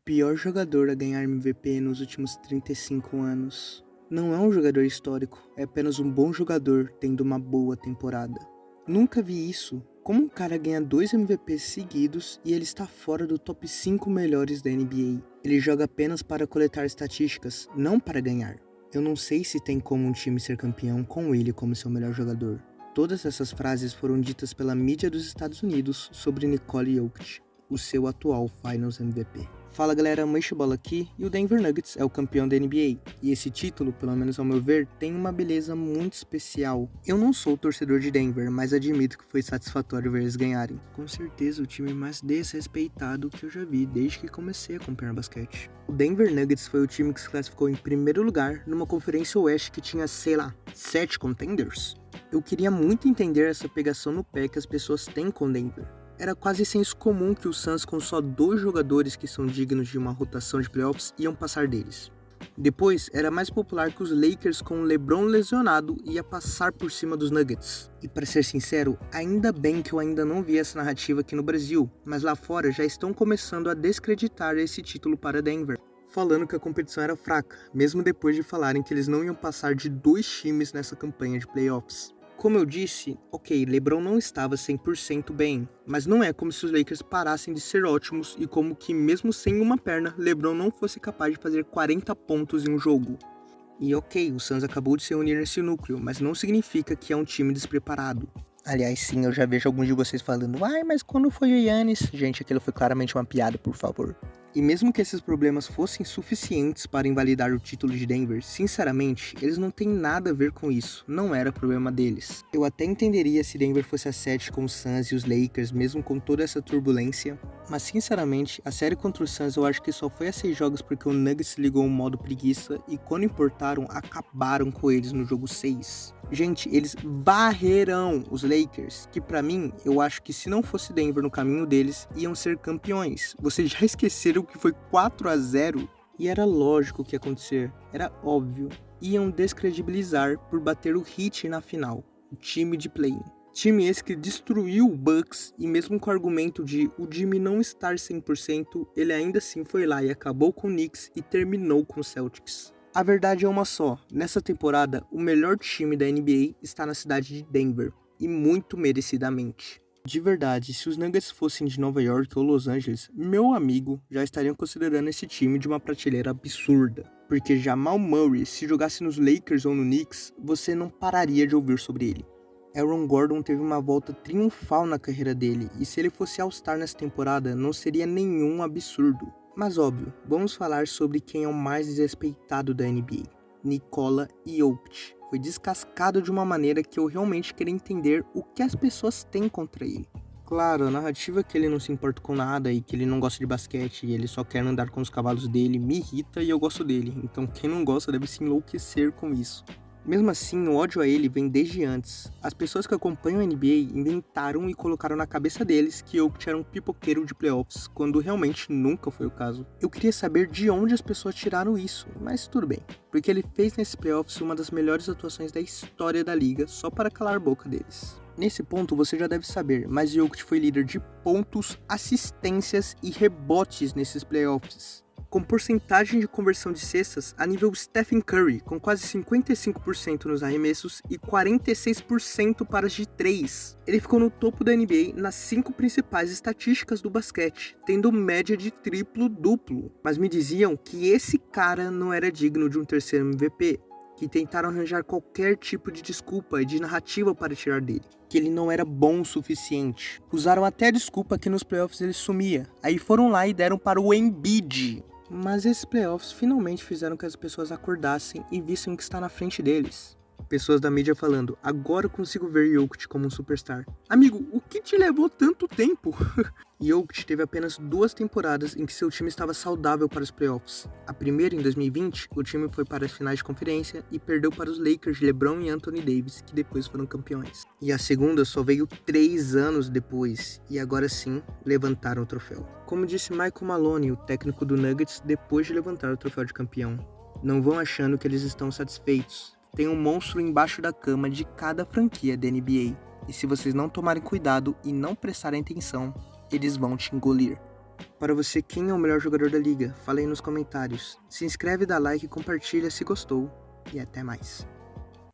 pior jogador a ganhar MVP nos últimos 35 anos. Não é um jogador histórico, é apenas um bom jogador tendo uma boa temporada. Nunca vi isso. Como um cara ganha 2 MVPs seguidos e ele está fora do top 5 melhores da NBA? Ele joga apenas para coletar estatísticas, não para ganhar. Eu não sei se tem como um time ser campeão com ele como seu melhor jogador. Todas essas frases foram ditas pela mídia dos Estados Unidos sobre Nikola Jokic, o seu atual Finals MVP. Fala galera, Mancha Bola aqui, e o Denver Nuggets é o campeão da NBA, e esse título, pelo menos ao meu ver, tem uma beleza muito especial. Eu não sou torcedor de Denver, mas admito que foi satisfatório ver eles ganharem. Com certeza o time mais desrespeitado que eu já vi desde que comecei a acompanhar basquete. O Denver Nuggets foi o time que se classificou em primeiro lugar numa conferência oeste que tinha, 7 contenders. Eu queria muito entender essa pegação no pé que as pessoas têm com Denver. Era quase senso comum que os Suns, com só 2 jogadores que são dignos de uma rotação de playoffs, iam passar deles. Depois, era mais popular que os Lakers, com o LeBron lesionado, ia passar por cima dos Nuggets. E para ser sincero, ainda bem que eu ainda não vi essa narrativa aqui no Brasil, mas lá fora já estão começando a descreditar esse título para Denver, falando que a competição era fraca, mesmo depois de falarem que eles não iam passar de 2 times nessa campanha de playoffs. Como eu disse, ok, LeBron não estava 100% bem, mas não é como se os Lakers parassem de ser ótimos e como que mesmo sem uma perna, LeBron não fosse capaz de fazer 40 pontos em um jogo. E ok, o Suns acabou de se unir nesse núcleo, mas não significa que é um time despreparado. Aliás, sim, eu já vejo alguns de vocês falando, mas quando foi o Giannis? Gente, aquilo foi claramente uma piada, por favor. E mesmo que esses problemas fossem suficientes para invalidar o título de Denver, sinceramente, eles não têm nada a ver com isso, não era problema deles. Eu até entenderia se Denver fosse a 7 com os Suns e os Lakers, mesmo com toda essa turbulência, mas sinceramente, a série contra os Suns eu acho que só foi a 6 jogos porque o Nuggets ligou o modo preguiça e quando importaram, acabaram com eles no jogo 6. Gente, eles varreram os Lakers, que pra mim, eu acho que se não fosse Denver no caminho deles, iam ser campeões. Vocês já esqueceram que foi 4-0? E era lógico o que ia acontecer, era óbvio. Iam descredibilizar por bater o Heat na final, o time de play-in. Time esse que destruiu o Bucks e mesmo com o argumento de o Jimmy não estar 100%, ele ainda assim foi lá e acabou com o Knicks e terminou com o Celtics. A verdade é uma só, nessa temporada o melhor time da NBA está na cidade de Denver, e muito merecidamente. De verdade, se os Nuggets fossem de Nova York ou Los Angeles, meu amigo, já estariam considerando esse time de uma prateleira absurda. Porque Jamal Murray, se jogasse nos Lakers ou no Knicks, você não pararia de ouvir sobre ele. Aaron Gordon teve uma volta triunfal na carreira dele, e se ele fosse All-Star nessa temporada, não seria nenhum absurdo. Mas óbvio, vamos falar sobre quem é o mais desrespeitado da NBA, Nikola Jokic. Foi descascado de uma maneira que eu realmente queria entender o que as pessoas têm contra ele. Claro, a narrativa que ele não se importa com nada e que ele não gosta de basquete e ele só quer andar com os cavalos dele me irrita e eu gosto dele, então quem não gosta deve se enlouquecer com isso. Mesmo assim, o ódio a ele vem desde antes. As pessoas que acompanham a NBA inventaram e colocaram na cabeça deles que Jokic era um pipoqueiro de playoffs, quando realmente nunca foi o caso. Eu queria saber de onde as pessoas tiraram isso, mas tudo bem, porque ele fez nesses playoffs uma das melhores atuações da história da liga, só para calar a boca deles. Nesse ponto você já deve saber, mas Jokic foi líder de pontos, assistências e rebotes nesses playoffs, com porcentagem de conversão de cestas a nível Stephen Curry, com quase 55% nos arremessos e 46% para as de 3. Ele ficou no topo da NBA nas 5 principais estatísticas do basquete, tendo média de triplo-duplo. Mas me diziam que esse cara não era digno de um terceiro MVP, que tentaram arranjar qualquer tipo de desculpa e de narrativa para tirar dele, que ele não era bom o suficiente. Usaram até a desculpa que nos playoffs ele sumia, aí foram lá e deram para o Embiid. Mas esses playoffs finalmente fizeram que as pessoas acordassem e vissem o que está na frente deles. Pessoas da mídia falando, agora eu consigo ver Jokic como um superstar. Amigo, o que te levou tanto tempo? Jokic teve apenas 2 temporadas em que seu time estava saudável para os playoffs. A primeira, em 2020, o time foi para as finais de conferência e perdeu para os Lakers de LeBron e Anthony Davis, que depois foram campeões. E a segunda só veio 3 anos depois, e agora sim, levantaram o troféu. Como disse Michael Maloney, o técnico do Nuggets, depois de levantar o troféu de campeão. Não vão achando que eles estão satisfeitos. Tem um monstro embaixo da cama de cada franquia da NBA. E se vocês não tomarem cuidado e não prestarem atenção, eles vão te engolir. Para você, quem é o melhor jogador da liga? Fala aí nos comentários. Se inscreve, dá like e compartilha se gostou. E até mais.